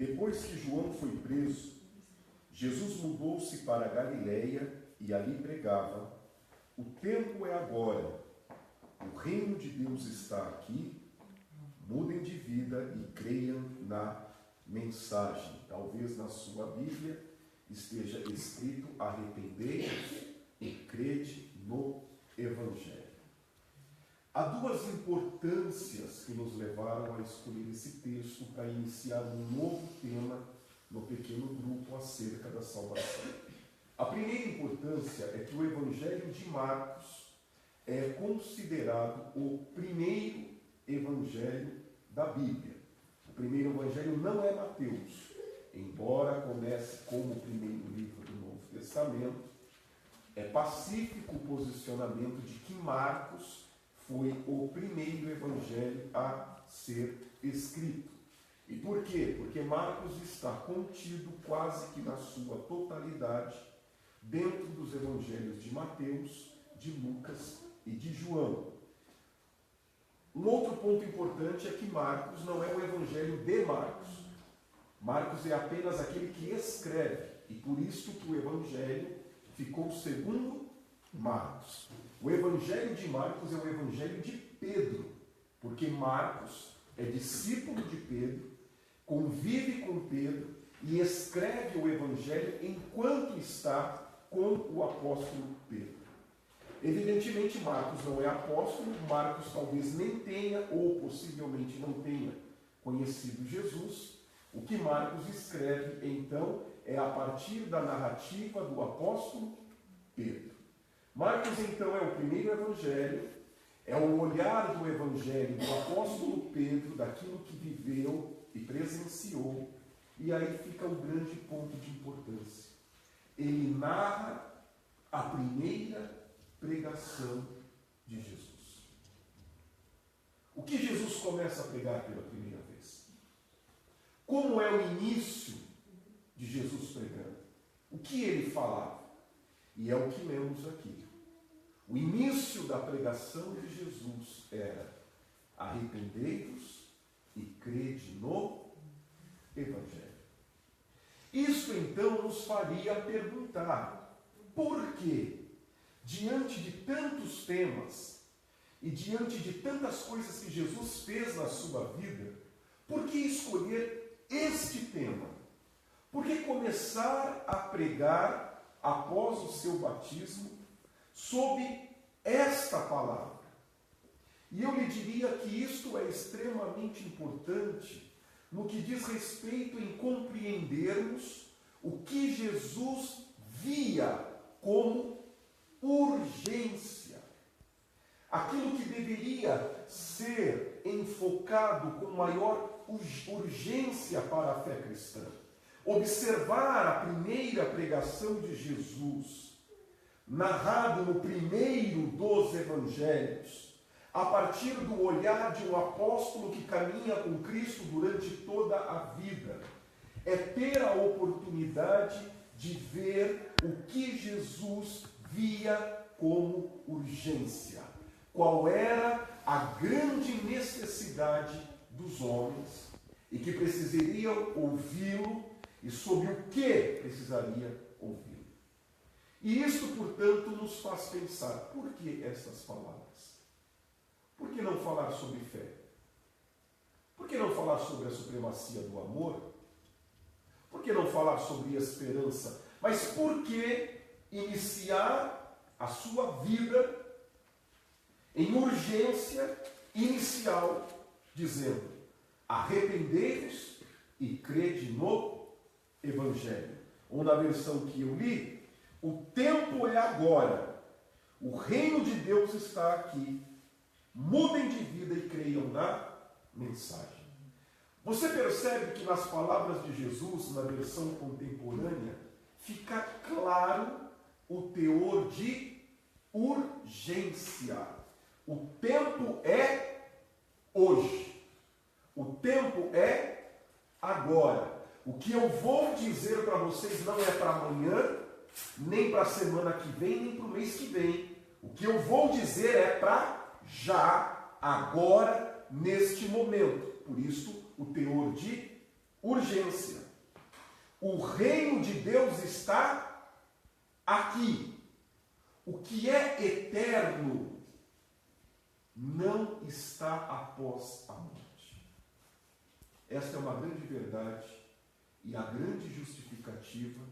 Depois que João foi preso, Jesus mudou-se para Galiléia e ali pregava: o tempo é agora, o reino de Deus está aqui, mudem de vida e creiam na mensagem. Talvez na sua Bíblia esteja escrito: arrependei-vos e crede no Evangelho. Há duas importâncias que nos levaram a escolher esse texto para iniciar um novo tema no pequeno grupo acerca da salvação. A primeira importância é que o Evangelho de Marcos é considerado o primeiro evangelho da Bíblia. O primeiro evangelho não é Mateus, embora comece como o primeiro livro do Novo Testamento. É pacífico o posicionamento de que Marcos foi o primeiro evangelho a ser escrito. E por quê? Porque Marcos está contido quase que na sua totalidade dentro dos evangelhos de Mateus, de Lucas e de João. Um outro ponto importante é que Marcos não é o evangelho de Marcos. Marcos é apenas aquele que escreve, e por isso que o evangelho ficou segundo Marcos. O evangelho de Marcos é o evangelho de Pedro, porque Marcos é discípulo de Pedro, convive com Pedro e escreve o evangelho enquanto está com o apóstolo Pedro. Evidentemente, Marcos não é apóstolo, Marcos talvez nem tenha, ou possivelmente não tenha, conhecido Jesus. O que Marcos escreve, então, é a partir da narrativa do apóstolo Pedro. Marcos, então, é o primeiro evangelho, é o olhar do evangelho do apóstolo Pedro, daquilo que viveu e presenciou, e aí fica o grande ponto de importância. Ele narra a primeira pregação de Jesus. O que Jesus começa a pregar pela primeira vez? Como é o início de Jesus pregando? O que ele falava? E é o que lemos aqui. O início da pregação de Jesus era: arrependei-vos e crede no Evangelho. Isso então nos faria perguntar: por quê? Diante de tantos temas e diante de tantas coisas que Jesus fez na sua vida, por que escolher este tema? Por que começar a pregar após o seu batismo sob esta palavra? E eu lhe diria que isto é extremamente importante no que diz respeito em compreendermos o que Jesus via como urgência. Aquilo que deveria ser enfocado com maior urgência para a fé cristã. Observar a primeira pregação de Jesus, narrado no primeiro dos evangelhos, a partir do olhar de um apóstolo que caminha com Cristo durante toda a vida, é ter a oportunidade de ver o que Jesus via como urgência. Qual era a grande necessidade dos homens e que precisariam ouvi-lo e sobre o que precisaria ouvi-lo. E isto, portanto, nos faz pensar: por que essas palavras? Por que não falar sobre fé? Por que não falar sobre a supremacia do amor? Por que não falar sobre esperança? Mas por que iniciar a sua vida em urgência inicial, dizendo: arrependei-vos e crede no Evangelho? Ou na versão que eu li: o tempo é agora, o reino de Deus está aqui, mudem de vida e creiam na mensagem. Você percebe que nas palavras de Jesus, na versão contemporânea, fica claro o teor de urgência. O tempo é hoje. O tempo é agora. O que eu vou dizer para vocês não é para amanhã, nem para a semana que vem, nem para o mês que vem. O que eu vou dizer é para já, agora, neste momento. Por isso, o teor de urgência. O reino de Deus está aqui. O que é eterno não está após a morte. Esta é uma grande verdade e a grande justificativa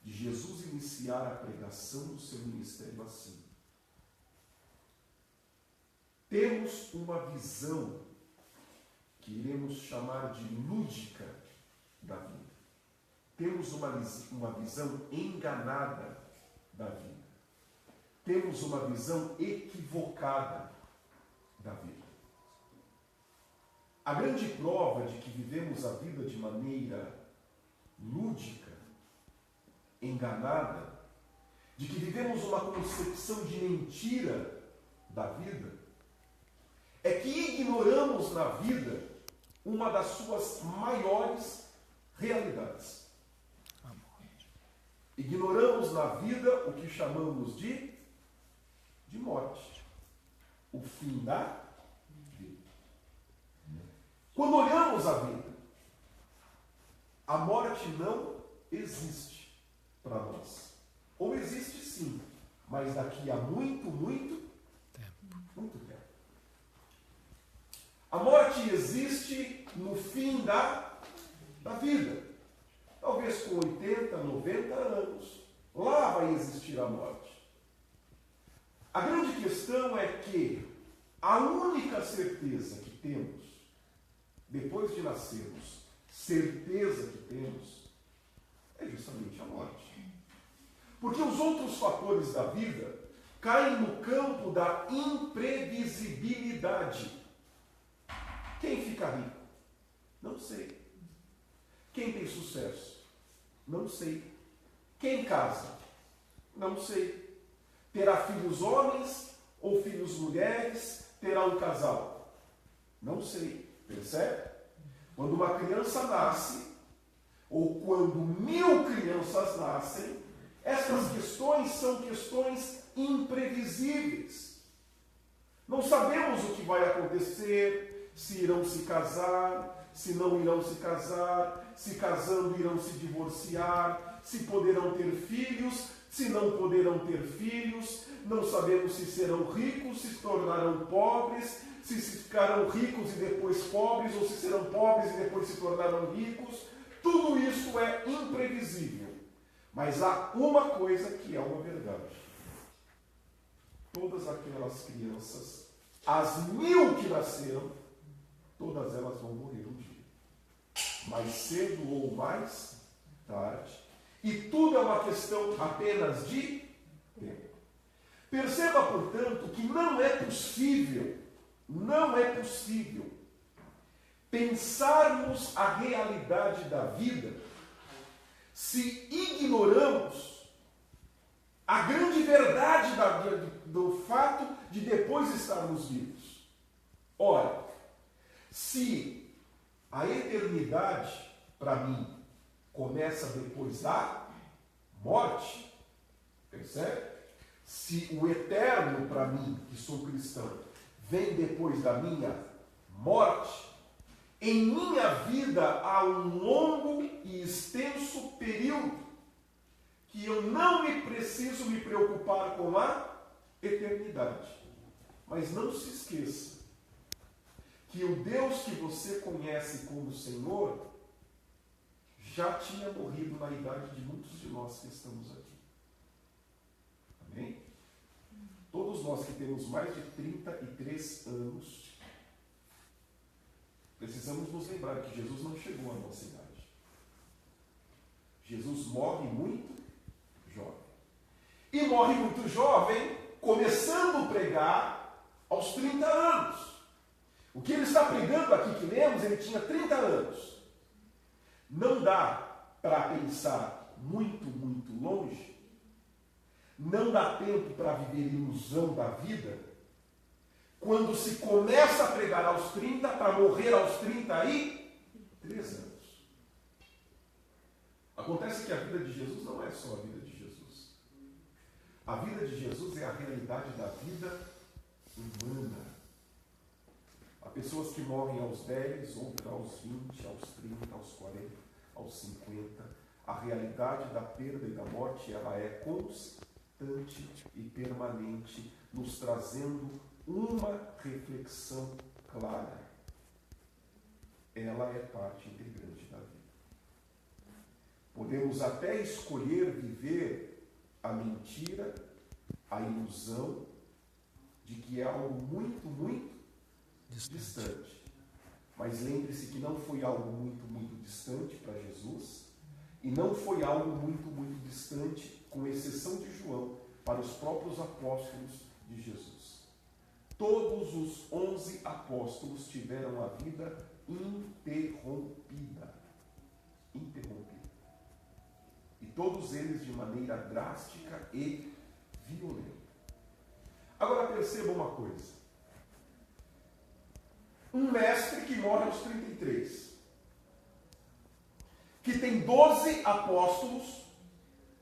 de Jesus iniciar a pregação do seu ministério assim. Temos uma visão que iremos chamar de lúdica da vida. Temos uma visão enganada da vida. Temos uma visão equivocada da vida. A grande prova de que vivemos a vida de maneira lúdica, enganada, de que vivemos uma concepção de mentira da vida, é que ignoramos na vida uma das suas maiores realidades. Ignoramos na vida o que chamamos de morte. O fim da vida. Quando olhamos a vida, a morte não existe para nós. Ou existe sim, mas daqui a muito tempo. A morte existe no fim da vida. Talvez com 80, 90 anos. Lá vai existir a morte. A grande questão é que a única certeza que temos, depois de nascermos, certeza que temos, é justamente a morte. Porque os outros fatores da vida caem no campo da imprevisibilidade. Quem fica rico? Não sei. Quem tem sucesso? Não sei. Quem casa? Não sei. Terá filhos homens ou filhos mulheres? Terá um casal? Não sei. Percebe? Quando uma criança nasce, ou quando 1000 crianças nascem, essas questões são questões imprevisíveis. Não sabemos o que vai acontecer, se irão se casar, se não irão se casar, se casando irão se divorciar, se poderão ter filhos, se não poderão ter filhos, não sabemos se serão ricos, se tornarão pobres, se ficarão ricos e depois pobres, ou se serão pobres e depois se tornarão ricos. Tudo isso é imprevisível. Mas há uma coisa que é uma verdade. Todas aquelas crianças, as 1000 que nasceram, todas elas vão morrer um dia. Mais cedo ou mais tarde. E tudo é uma questão apenas de tempo. Perceba, portanto, que não é possível pensarmos a realidade da vida se ignoramos a grande verdade do fato de depois estarmos vivos. Ora, se a eternidade, para mim, começa depois da morte, percebe? Se o eterno, para mim, que sou cristão, vem depois da minha morte, em minha vida há um longo e extenso período que eu não preciso me preocupar com a eternidade. Mas não se esqueça que o Deus que você conhece como Senhor já tinha morrido na idade de muitos de nós que estamos aqui. Amém? Todos nós que temos mais de 33 anos, precisamos nos lembrar que Jesus não chegou à nossa idade. Jesus morre muito jovem. E morre muito jovem, começando a pregar aos 30 anos. O que ele está pregando aqui que lemos, ele tinha 30 anos. Não dá para pensar muito longe. Não dá tempo para viver ilusão da vida. Quando se começa a pregar aos 30, para morrer aos 33 anos. Acontece que a vida de Jesus não é só a vida de Jesus. A vida de Jesus é a realidade da vida humana. A pessoas que morrem aos 10, outras aos 20, aos 30, aos 40, aos 50. A realidade da perda e da morte, ela é constante e permanente, nos trazendo uma reflexão clara. Ela é parte integrante da vida. Podemos até escolher viver a mentira, a ilusão de que é algo muito, muito distante. Mas lembre-se que não foi algo muito, muito distante para Jesus e não foi algo muito, muito distante, com exceção de João, para os próprios apóstolos de Jesus. Todos os 11 apóstolos tiveram a vida interrompida. E todos eles de maneira drástica e violenta. Agora perceba uma coisa. Um mestre que morre aos 33, que tem 12 apóstolos,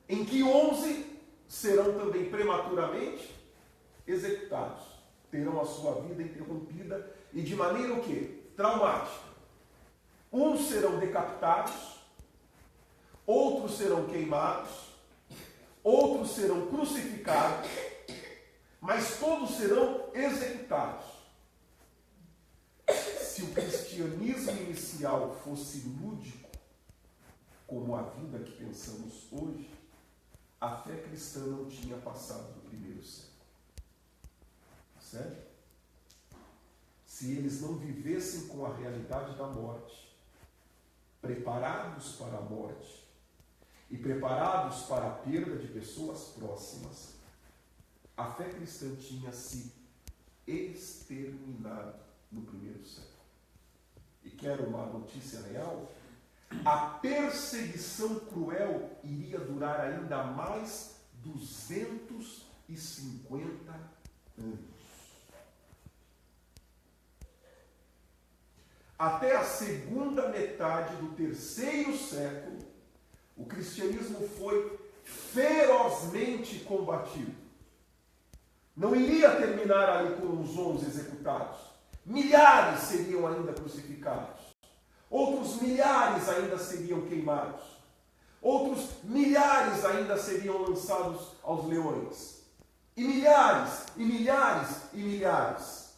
em que 11 serão também prematuramente executados, terão a sua vida interrompida e de maneira o quê? Traumática. Uns serão decapitados, outros serão queimados, outros serão crucificados, mas todos serão executados. Se o cristianismo inicial fosse lúdico, como a vida que pensamos hoje, a fé cristã não tinha passado do primeiro século. Certo? Se eles não vivessem com a realidade da morte, preparados para a morte e preparados para a perda de pessoas próximas, a fé cristã tinha se exterminado no primeiro século. E quero uma notícia real: a perseguição cruel iria durar ainda mais 250 anos. Até a segunda metade do terceiro século, o cristianismo foi ferozmente combatido. Não iria terminar ali com os 11 executados. Milhares seriam ainda crucificados. Outros milhares ainda seriam queimados. Outros milhares ainda seriam lançados aos leões. E milhares, e milhares, e milhares.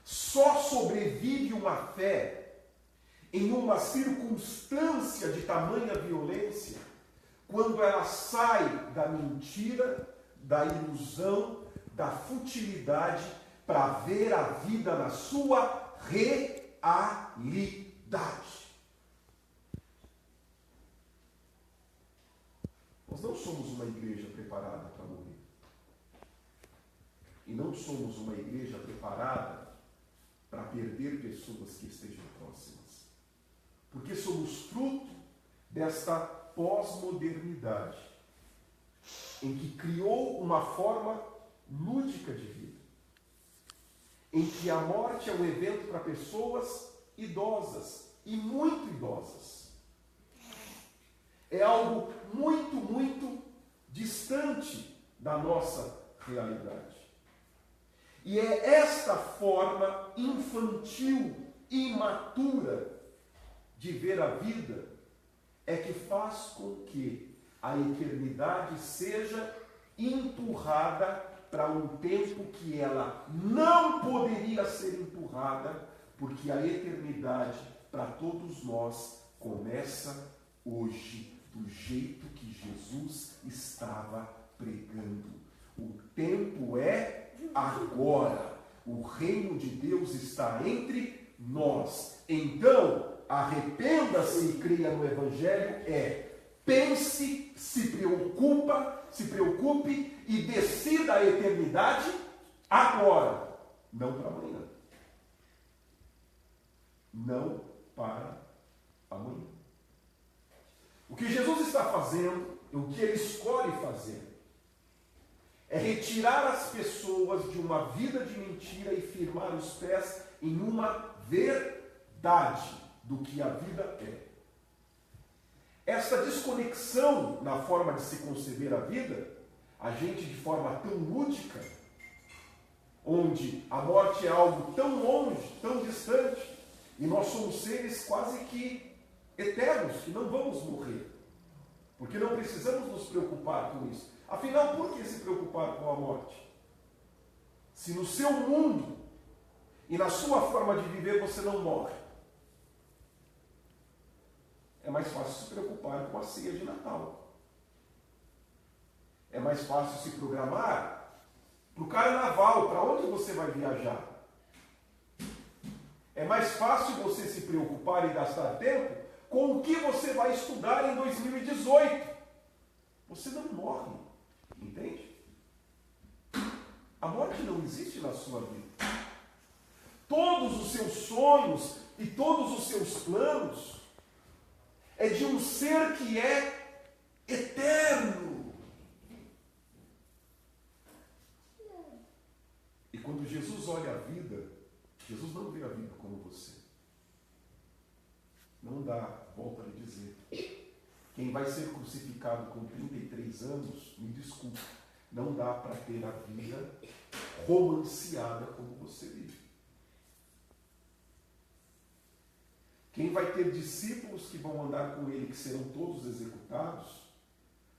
Só sobrevive uma fé em uma circunstância de tamanha violência quando ela sai da mentira, da ilusão, da futilidade, para ver a vida na sua realidade. Nós não somos uma igreja preparada para morrer. E não somos uma igreja preparada para perder pessoas que estejam próximas. Porque somos fruto desta pós-modernidade, em que criou uma forma lúdica de vida, em que a morte é um evento para pessoas idosas e muito idosas. É algo muito, muito distante da nossa realidade. E é esta forma infantil, imatura de ver a vida é que faz com que a eternidade seja empurrada para um tempo que ela não poderia ser empurrada, porque a eternidade para todos nós começa hoje, do jeito que Jesus estava pregando. O tempo é agora. O reino de Deus está entre nós. Então, arrependa-se e creia no Evangelho pense, se preocupe e decida a eternidade agora, não para amanhã. Não para amanhã. O que Jesus está fazendo, o que ele escolhe fazer, é retirar as pessoas de uma vida de mentira e firmar os pés em uma verdade do que a vida é. Esta desconexão na forma de se conceber a vida, a gente de forma tão lúdica, onde a morte é algo tão longe, tão distante, e nós somos seres quase que eternos, que não vamos morrer. Porque não precisamos nos preocupar com isso. Afinal, por que se preocupar com a morte? Se no seu mundo e na sua forma de viver você não morre, é mais fácil se preocupar com a ceia de Natal. É mais fácil se programar para o carnaval, para onde você vai viajar. É mais fácil você se preocupar e gastar tempo com o que você vai estudar em 2018. Você não morre, entende? A morte não existe na sua vida. Todos os seus sonhos e todos os seus planos é de um ser que é eterno. E quando Jesus olha a vida, Jesus não vê a vida como você. Não dá, volto a lhe dizer. Quem vai ser crucificado com 33 anos, me desculpe, não dá para ter a vida romanceada como você vive. Quem vai ter discípulos que vão andar com ele, que serão todos executados,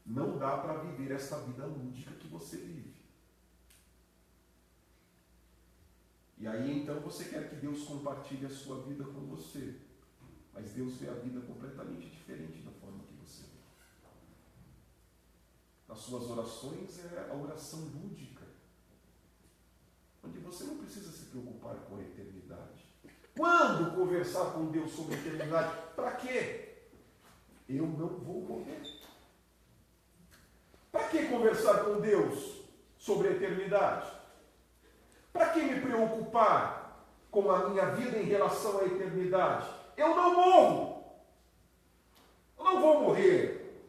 não dá para viver essa vida lúdica que você vive. E aí então você quer que Deus compartilhe a sua vida com você. Mas Deus vê a vida completamente diferente da forma que você vê. As suas orações é a oração lúdica, onde você não precisa se preocupar com a eternidade. Quando conversar com Deus sobre a eternidade? Para quê? Eu não vou morrer. Para que conversar com Deus sobre a eternidade? Para que me preocupar com a minha vida em relação à eternidade? Eu não morro. Eu não vou morrer.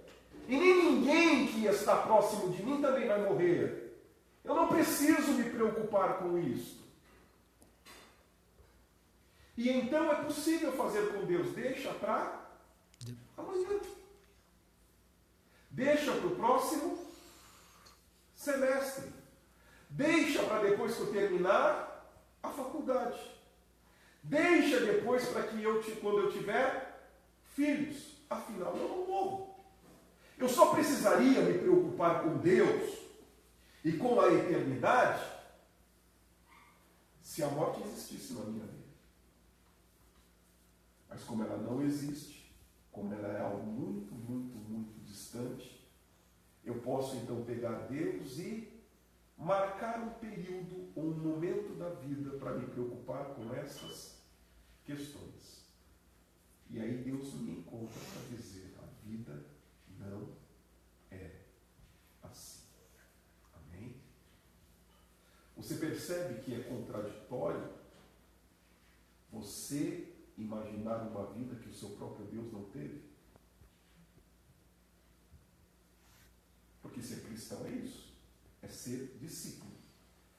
E nem ninguém que está próximo de mim também vai morrer. Eu não preciso me preocupar com isso. E então é possível fazer com Deus. Deixa para amanhã. Deixa para o próximo semestre. Deixa para depois que eu terminar a faculdade. Deixa depois para que quando eu tiver filhos. Afinal, eu não morro. Eu só precisaria me preocupar com Deus e com a eternidade se a morte existisse na minha vida. Mas como ela não existe, como ela é algo muito, muito, muito distante, eu posso então pegar Deus e marcar um período, um momento da vida para me preocupar com essas questões. E aí Deus me encontra para dizer, a vida não é assim. Amém? Você percebe que é contraditório você imaginar uma vida que o seu próprio Deus não teve? Porque ser cristão é isso. É ser discípulo.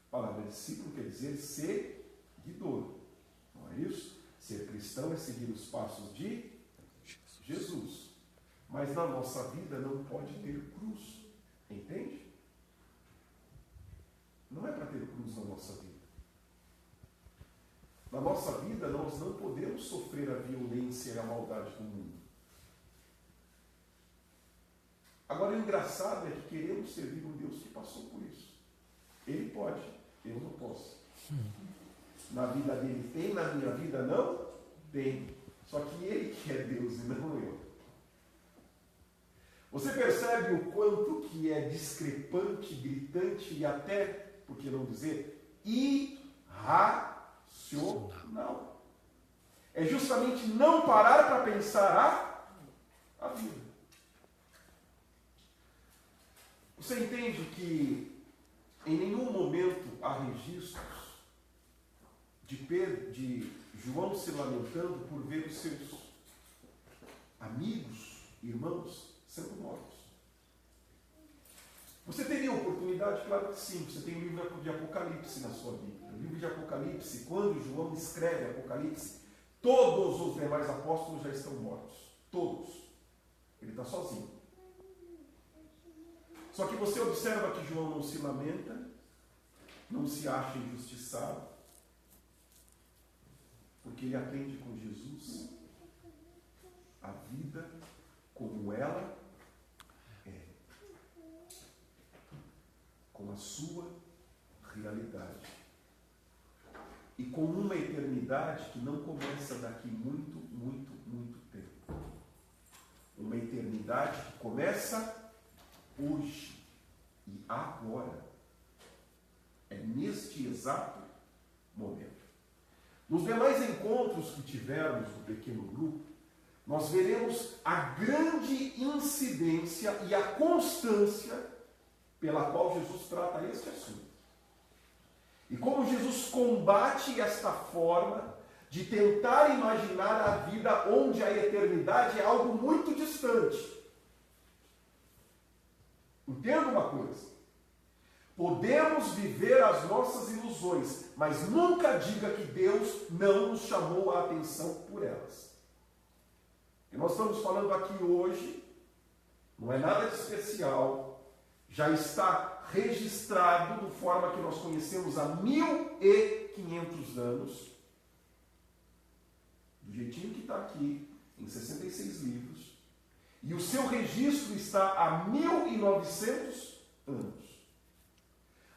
A palavra discípulo quer dizer seguidor. Não é isso? Ser cristão é seguir os passos de Jesus. Mas na nossa vida não pode ter cruz. Entende? Não é para ter cruz na nossa vida. Na nossa vida nós não podemos sofrer a violência e a maldade do mundo. Agora o engraçado é que queremos servir um Deus que passou por isso. Ele pode, eu não posso. Na vida dele tem, na minha vida não tem. Só que ele que é Deus e não eu. Você percebe o quanto que é discrepante, gritante e até, por que não dizer, irracional. É justamente não parar para pensar a vida. Você entende que em nenhum momento há registros de João se lamentando por ver os seus amigos, irmãos, sendo mortos. Você teria oportunidade? Claro que sim. Você tem o livro de Apocalipse na sua Bíblia. O livro de Apocalipse, quando João escreve Apocalipse, todos os demais apóstolos já estão mortos. Todos. Ele está sozinho. Só que você observa que João não se lamenta não se acha injustiçado, porque ele aprende com Jesus a vida como ela é, com a sua realidade. E com uma eternidade que não começa daqui muito, muito, muito tempo. Uma eternidade que começa hoje e agora. É neste exato momento. Nos demais encontros que tivemos no pequeno grupo, nós veremos a grande incidência e a constância pela qual Jesus trata este assunto. E como Jesus combate esta forma de tentar imaginar a vida onde a eternidade é algo muito distante. Entenda uma coisa. Podemos viver as nossas ilusões, mas nunca diga que Deus não nos chamou a atenção por elas. O que nós estamos falando aqui hoje não é nada de especial, já está registrado de forma que nós conhecemos há 1500 anos, do jeitinho que está aqui, em 66 livros, e o seu registro está há 1900 anos.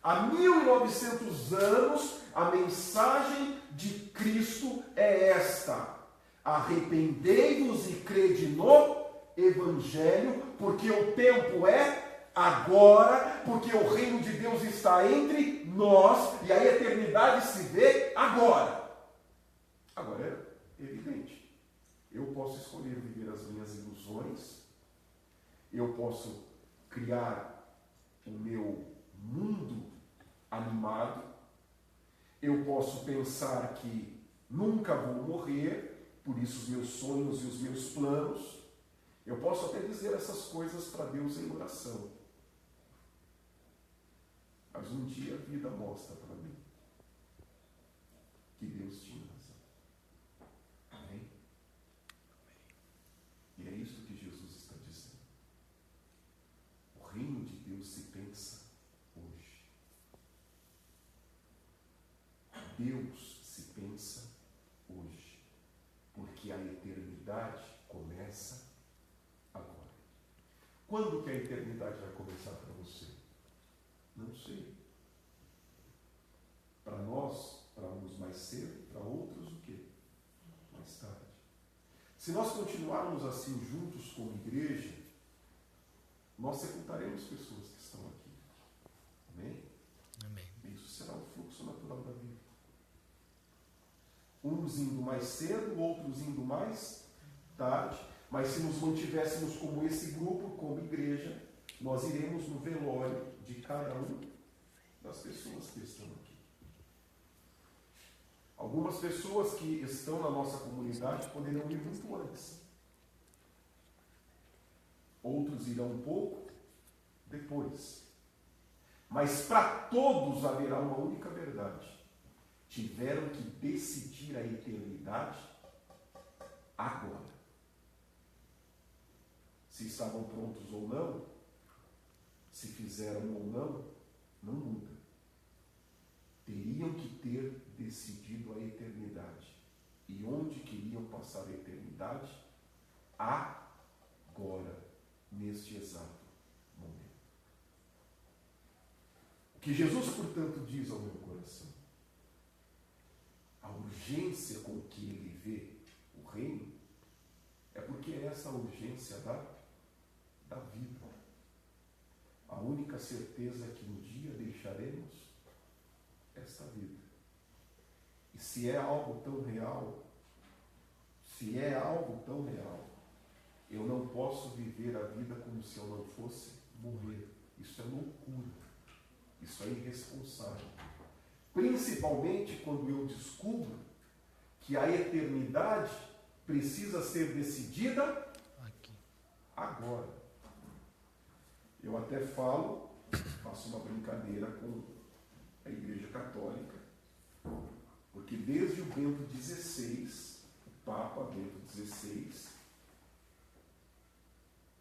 Há 1900 anos, a mensagem de Cristo é esta: arrependei-vos e crede no Evangelho, porque o tempo é agora, porque o reino de Deus está entre nós e a eternidade se vê agora. Agora é evidente. Eu posso escolher viver as minhas ilusões, eu posso criar o meu mundo animado, eu posso pensar que nunca vou morrer, por isso os meus sonhos e os meus planos, eu posso até dizer essas coisas para Deus em oração. Mas um dia a vida mostra para mim que Deus tinha razão. Amém? E é isso que Jesus está dizendo. O reino de Deus se pensa hoje. Deus se pensa hoje. Porque a eternidade começa agora. Quando que a eternidade vai começar para você? Não sei. Para nós, para uns mais cedo, para outros o quê? Mais tarde. Se nós continuarmos assim juntos como igreja, nós sepultaremos pessoas que estão aqui. Amém? Amém. Isso será o fluxo natural da vida. Uns indo mais cedo, outros indo mais tarde. Mas se nos mantivéssemos como esse grupo, como igreja, nós iremos no velório de cada um das pessoas que estão aqui. Algumas pessoas que estão na nossa comunidade poderão ir muito antes. Outros irão um pouco depois. Mas para todos haverá uma única verdade. Tiveram que decidir a eternidade agora. Se estavam prontos ou não, se fizeram ou não, não muda. Teriam que ter decidido a eternidade. E onde queriam passar a eternidade? Agora, neste exato momento. O que Jesus, portanto, diz ao meu coração? A urgência com que ele vê o reino é porque é essa urgência da vida. A única certeza é que um dia deixaremos esta vida. E se é algo tão real, eu não posso viver a vida como se eu não fosse morrer. Isso é loucura. Isso é irresponsável. Principalmente quando eu descubro que a eternidade precisa ser decidida agora. Eu até faço uma brincadeira com a Igreja Católica, porque desde o Bento XVI, o Papa Bento XVI,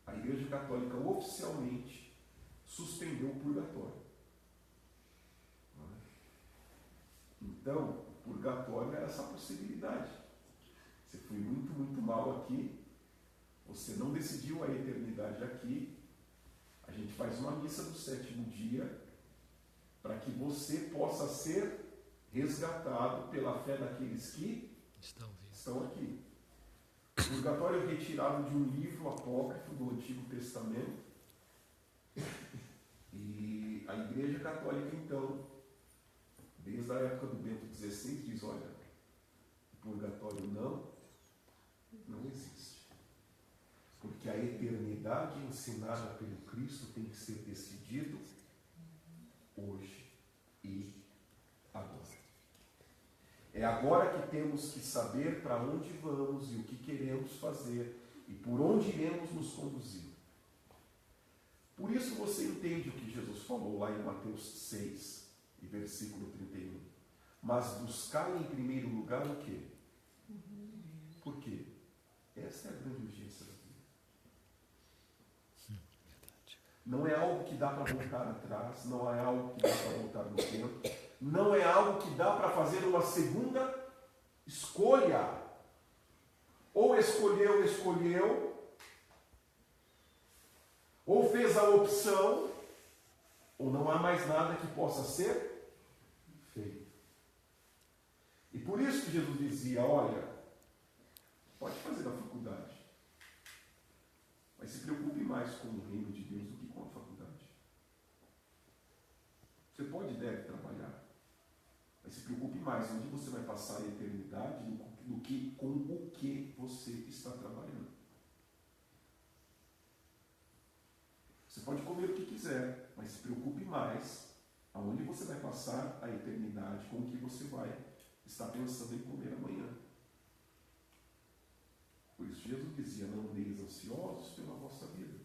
a Igreja Católica oficialmente suspendeu o purgatório. Então, o purgatório era essa possibilidade. Você foi muito, muito mal aqui, você não decidiu a eternidade aqui, a gente faz uma missa do 7º dia para que você possa ser resgatado pela fé daqueles que estão aqui. O purgatório é retirado de um livro apócrifo do Antigo Testamento. E a Igreja Católica, então, desde a época do Bento XVI, diz, olha, o purgatório não existe. Porque a eternidade ensinada pelo Cristo tem que ser decidido hoje e agora. É agora que temos que saber para onde vamos e o que queremos fazer e por onde iremos nos conduzir. Por isso você entende o que Jesus falou lá em Mateus 6, e versículo 31. Mas buscar em primeiro lugar o quê? Por quê? Essa é a grande urgência da vida. Não é algo que dá para voltar atrás, não é algo que dá para voltar no tempo, não é algo que dá para fazer uma segunda escolha. Ou escolheu, ou fez a opção, ou não há mais nada que possa ser feito. E por isso que Jesus dizia, olha, pode fazer a faculdade, mas se preocupe mais com o reino de Deus do que com a faculdade. Você pode e deve trabalhar, mas se preocupe mais onde você vai passar a eternidade do que com o que você está trabalhando. Você pode comer o que quiser, mas se preocupe mais aonde você vai passar a eternidade, com o que você vai estar pensando em comer amanhã. Por isso Jesus dizia, não andeis ansiosos pela vossa vida,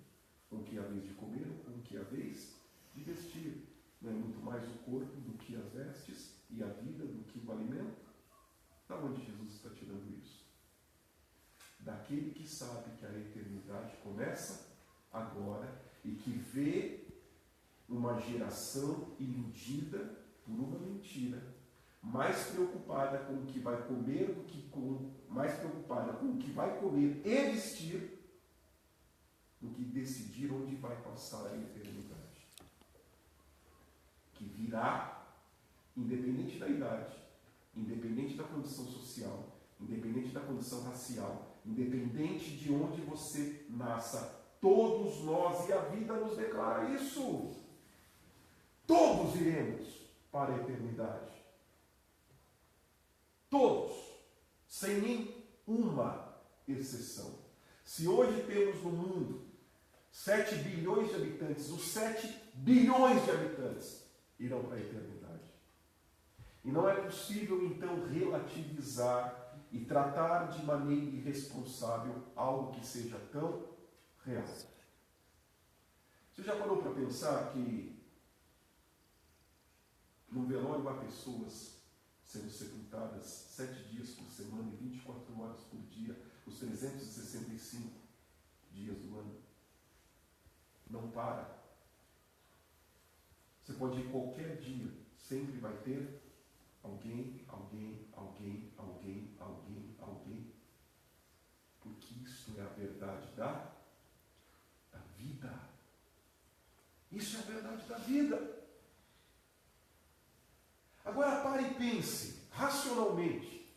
com o que há vez de comer ou com o que há vez de vestir. Não é muito mais o corpo do que as vestes e a vida do que o alimento? Da onde Jesus está tirando isso? Daquele que sabe que a eternidade começa agora e que vê uma geração iludida por uma mentira, mais preocupada com o que vai comer do que mais preocupada com o que vai comer e vestir do que decidir onde vai passar a eternidade. Que virá, independente da idade, independente da condição social, independente da condição racial, independente de onde você nasça, todos nós, e a vida nos declara isso, todos iremos para a eternidade. Todos, sem nenhuma exceção. Se hoje temos no mundo 7 bilhões de habitantes, os 7 bilhões de habitantes irão para a eternidade. E não é possível, então, relativizar e tratar de maneira irresponsável algo que seja tão real. Você já parou para pensar que no velório há pessoas sendo sepultadas 7 dias por semana e 24 horas por dia, os 365 dias do ano? Não para. Você pode ir qualquer dia, sempre vai ter alguém, porque isso é a verdade da vida. Isso é a verdade da vida. Agora pare e pense, racionalmente.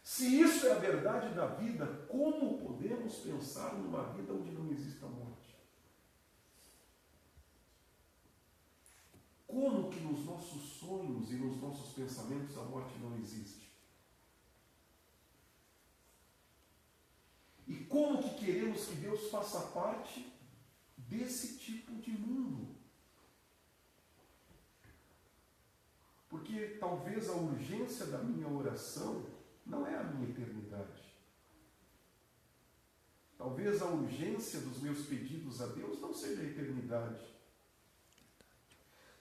Se isso é a verdade da vida, como podemos pensar numa vida onde não existe a morte? Como que nos nossos sonhos e nos nossos pensamentos a morte não existe? E como que queremos que Deus faça parte desse tipo de mundo? Porque talvez a urgência da minha oração não é a minha eternidade. Talvez a urgência dos meus pedidos a Deus não seja a eternidade.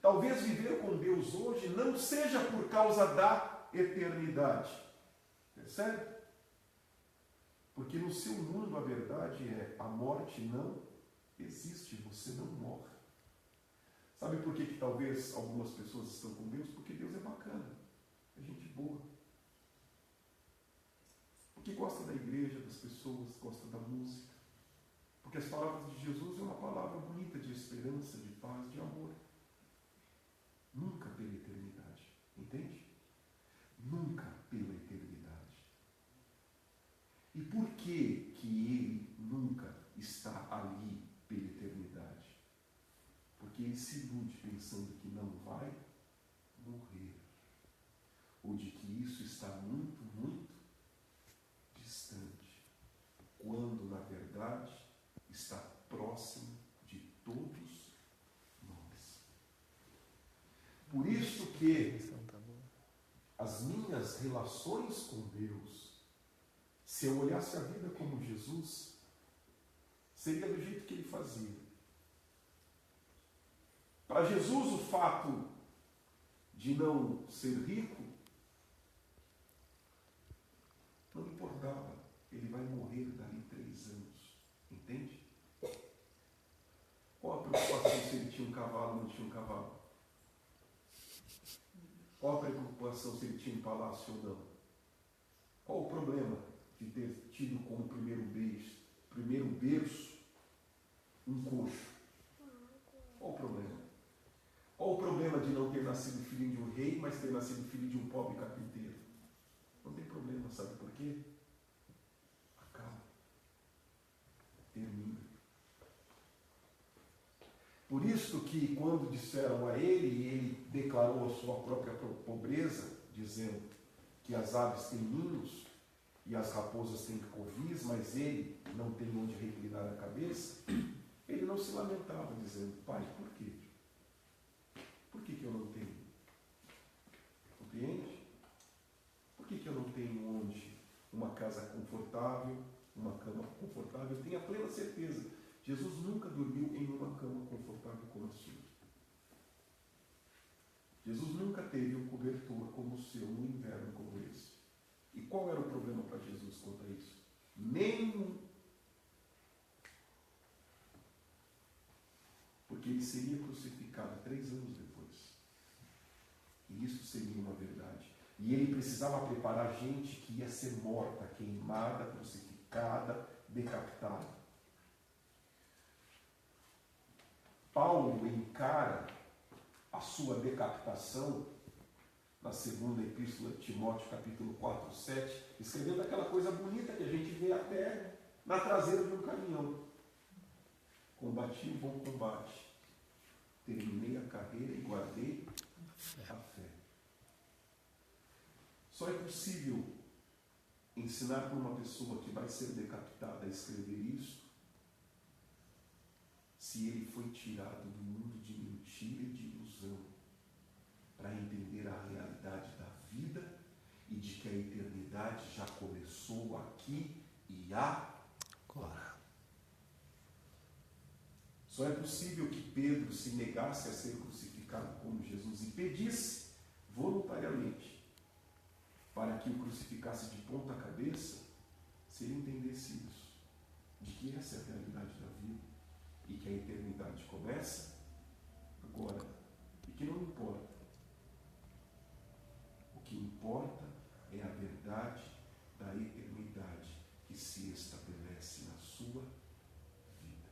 Talvez viver com Deus hoje não seja por causa da eternidade. Percebe? Porque no seu mundo a verdade é: a morte não existe, você não morre. Sabe por que talvez algumas pessoas estão com Deus? Porque Deus é bacana. É gente boa. Porque gosta da igreja, das pessoas, gosta da música. Porque as palavras de Jesus é uma palavra bonita de esperança, de paz, de amor. Nunca pela eternidade. Entende? Nunca pela eternidade. E por que ele nunca está ali pela eternidade? Porque ele se ilude pensando que não vai morrer. Ou de que isso está muito, muito distante. Quando, na verdade, está próximo de todos nós. Por isso que as minhas relações com Deus, se eu olhasse a vida como Jesus, seria do jeito que ele fazia. Para Jesus, o fato de não ser rico não importava. Ele vai morrer dali 3 anos. Entende? Qual a preocupação se ele tinha um cavalo ou não tinha um cavalo? Qual a preocupação se ele tinha um palácio ou não? Qual o problema de ter tido como primeiro berço, um coxo? Qual o problema? Qual o problema de não ter nascido filho de um rei, mas ter nascido filho de um pobre carpinteiro? Não tem problema, sabe por quê? Acaba. Termina. Por isso que quando disseram a ele, e ele declarou a sua própria pobreza, dizendo que as aves têm ninhos e as raposas têm covis, mas ele não tem onde reclinar a cabeça, ele não se lamentava, dizendo: pai, por quê? Por que eu não tenho? Compreende? Por que eu não tenho onde uma casa confortável, uma cama confortável? Eu tenho a plena certeza. Jesus nunca dormiu em uma cama confortável como a sua. Jesus nunca teve um cobertor como o seu no inverno como esse. E qual era o problema para Jesus quanto a isso? Nenhum. Porque ele seria crucificado 3 anos depois. E isso seria uma verdade. E ele precisava preparar gente que ia ser morta, queimada, crucificada, decapitada. Paulo encara a sua decapitação na segunda epístola de Timóteo, capítulo 4, 7, escrevendo aquela coisa bonita que a gente vê até na traseira de um caminhão. Combati o bom combate, terminei a carreira e guardei a fé. Só é possível ensinar para uma pessoa que vai ser decapitada a escrever isso se ele foi tirado do mundo de mentira e de ilusão para entender a realidade da vida e de que a eternidade já começou aqui e agora. Só é possível que Pedro se negasse a ser crucificado como Jesus e pedisse voluntariamente para que o crucificasse de ponta cabeça, se ele entendesse isso, de que essa é a realidade da vida e que a eternidade começa agora e que não importa. O que importa é a verdade da eternidade que se estabelece na sua vida.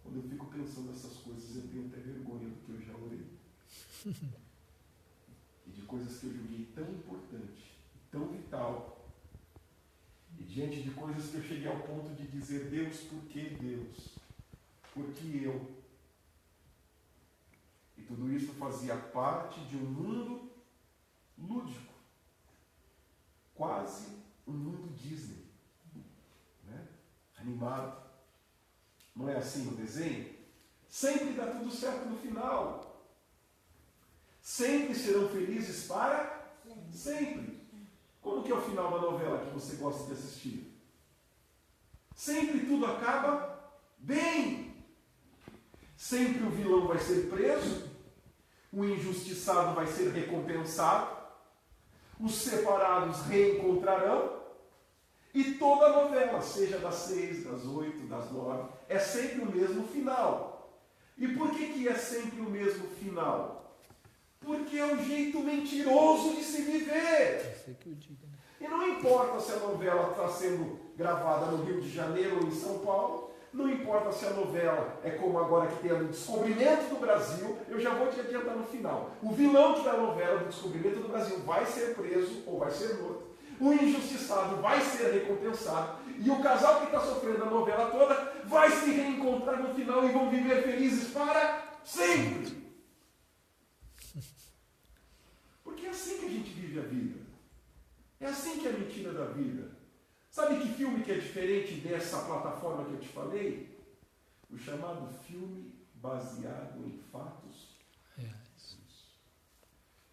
Quando eu fico pensando nessas coisas, eu tenho até vergonha do que eu já orei. E de coisas que eu julguei tão importante, tão vital. E diante de coisas que eu cheguei ao ponto de dizer: Deus, por que Deus? Por que eu? E tudo isso fazia parte de um mundo lúdico. Quase um mundo Disney. Né? Animado. Não é assim no desenho? Sempre dá tudo certo no final. Sempre serão felizes para sempre. Como que é o final da novela que você gosta de assistir? Sempre tudo acaba bem. Sempre o vilão vai ser preso, o injustiçado vai ser recompensado, os separados reencontrarão, e toda a novela, seja das 6, das 8, das 9, é sempre o mesmo final. E por que é sempre o mesmo final? Porque é um jeito mentiroso de se viver. Você que eu diga, né? E não importa se a novela está sendo gravada no Rio de Janeiro ou em São Paulo, não importa se a novela é como agora que tem o Descobrimento do Brasil, eu já vou te adiantar no final. O vilão da novela do Descobrimento do Brasil vai ser preso ou vai ser morto. O injustiçado vai ser recompensado. E o casal que está sofrendo a novela toda vai se reencontrar no final e vão viver felizes para sempre. Porque é assim que a gente vive a vida. É assim que é a mentira da vida. Sabe que filme que é diferente dessa plataforma que eu te falei? O chamado filme baseado em fatos reais.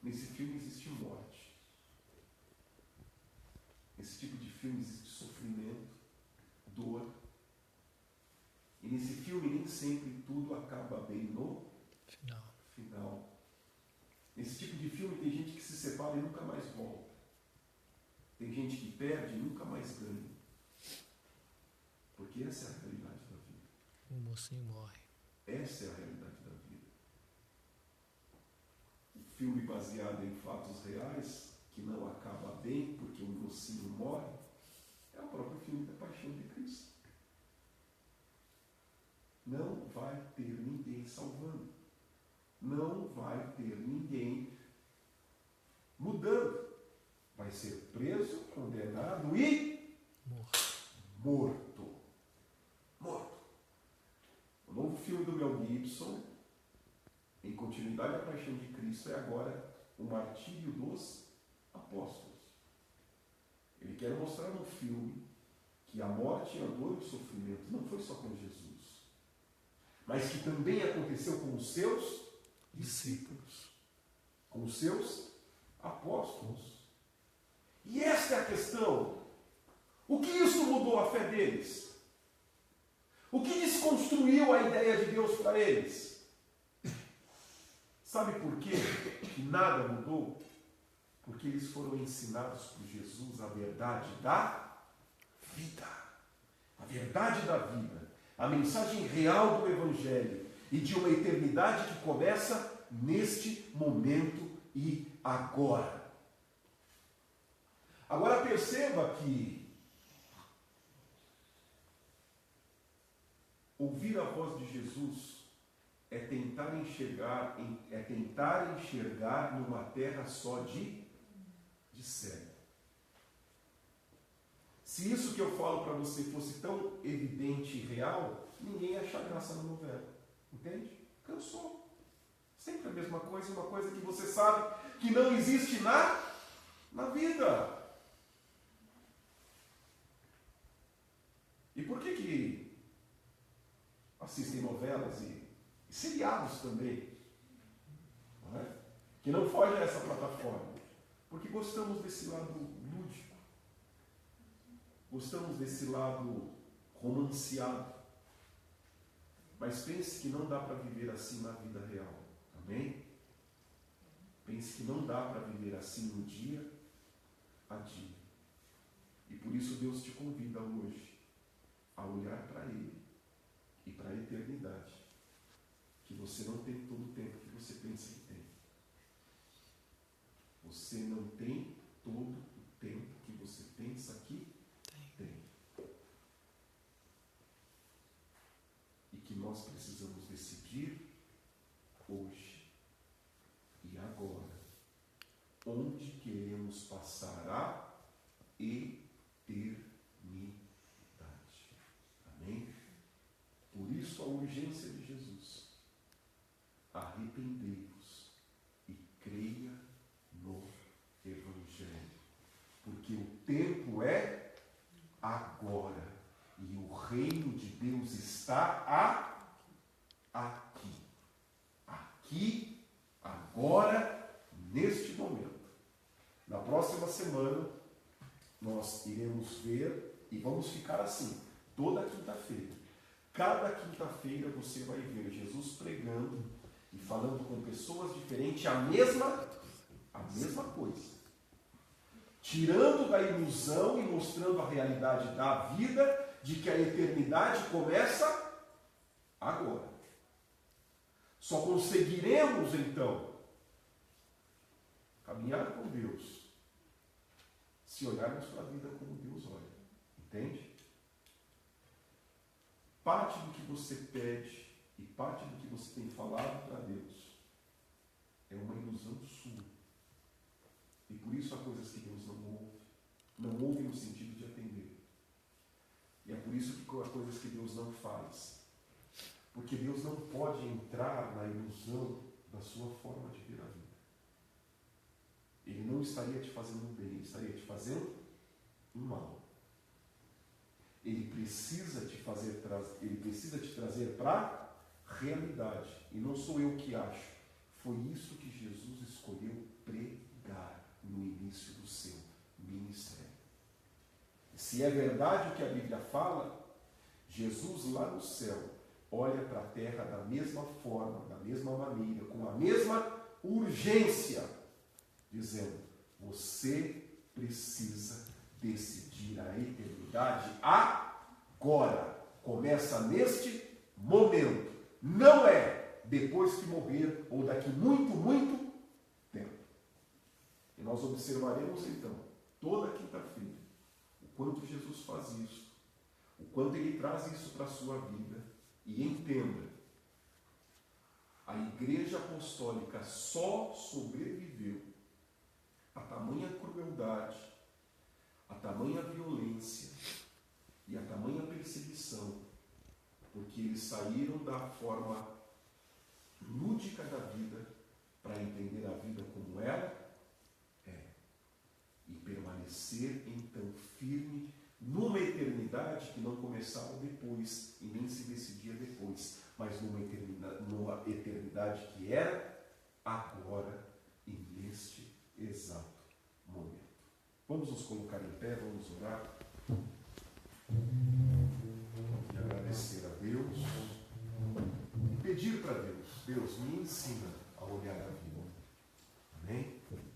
Nesse filme existe morte. Nesse tipo de filme existe sofrimento, dor. E nesse filme nem sempre tudo acaba bem no final. Nesse tipo de filme tem gente que se separa e nunca mais volta. Tem gente que perde e nunca mais ganha. Porque essa é a realidade da vida. O mocinho morre. Essa é a realidade da vida. O filme baseado em fatos reais, que não acaba bem porque o mocinho morre, é o próprio filme da Paixão de Cristo. Não vai ter ninguém salvando. Não vai ter ninguém mudando. Vai ser preso, condenado e morto. O novo filme do Mel Gibson, em continuidade à Paixão de Cristo, é agora o martírio dos apóstolos. Ele quer mostrar no filme que a morte, a dor e o sofrimento não foi só com Jesus, mas que também aconteceu com os seus discípulos, com os seus apóstolos. E esta é a questão. O que isso mudou a fé deles? O que desconstruiu a ideia de Deus para eles? Sabe por quê que nada mudou? Porque eles foram ensinados por Jesus a verdade da vida. A verdade da vida. A mensagem real do Evangelho e de uma eternidade que começa neste momento e agora. Agora perceba que ouvir a voz de Jesus é tentar enxergar numa terra só de cego. Se isso que eu falo para você fosse tão evidente e real, ninguém ia achar graça na novela. Entende? Cansou. Sempre a mesma coisa, uma coisa que você sabe que não existe na vida. E por que assistem novelas e seriados também? Não é? Que não fogem a essa plataforma. Porque gostamos desse lado lúdico. Gostamos desse lado romanceado. Mas pense que não dá para viver assim na vida real. Amém? Pense que não dá para viver assim no dia a dia. E por isso Deus te convida hoje a olhar para Ele e para a eternidade, que você não tem todo o tempo que você pensa que tem. Você não tem todo o tempo que você pensa que tem. E que nós precisamos decidir hoje e agora onde queremos passar a eternidade. Amém? Por isso a urgência de Jesus. Arrependei-vos e creia no Evangelho. Porque o tempo é agora. E o reino de Deus está aqui. Aqui, agora, neste momento. Na próxima semana, nós iremos ver e vamos ficar assim, toda quinta-feira. Cada quinta-feira você vai ver Jesus pregando e falando com pessoas diferentes a mesma coisa. Tirando da ilusão e mostrando a realidade da vida, de que a eternidade começa agora. Só conseguiremos, então, caminhar com Deus se olharmos para a vida como Deus olha. Entende? Parte do que você pede e parte do que você tem falado para Deus é uma ilusão sua. E por isso há coisas que Deus não ouve. Não ouve no sentido de atender. E é por isso que há coisas que Deus não faz. Porque Deus não pode entrar na ilusão da sua forma de ver a vida. Ele não estaria te fazendo bem, ele estaria te fazendo um mal. Ele precisa te trazer para a realidade. E não sou eu que acho. Foi isso que Jesus escolheu pregar no início do seu ministério. E se é verdade o que a Bíblia fala, Jesus lá no céu olha para a terra da mesma forma, da mesma maneira, com a mesma urgência, dizendo: você precisa decidir a eternidade agora. Começa neste momento. Não é depois que morrer ou daqui muito tempo. E nós observaremos então, toda quinta-feira, o quanto Jesus faz isso, o quanto Ele traz isso para a sua vida. E entenda, a Igreja Apostólica só sobreviveu a tamanha crueldade, a tamanha violência e a tamanha perseguição, porque eles saíram da forma lúdica da vida para entender a vida como ela é e permanecer então firme numa eternidade que não começava depois e nem se decidia depois, mas numa eternidade que era agora e neste exato momento. Vamos nos colocar em pé, vamos orar e agradecer a Deus e pedir para Deus: Deus, me ensina a olhar a vida.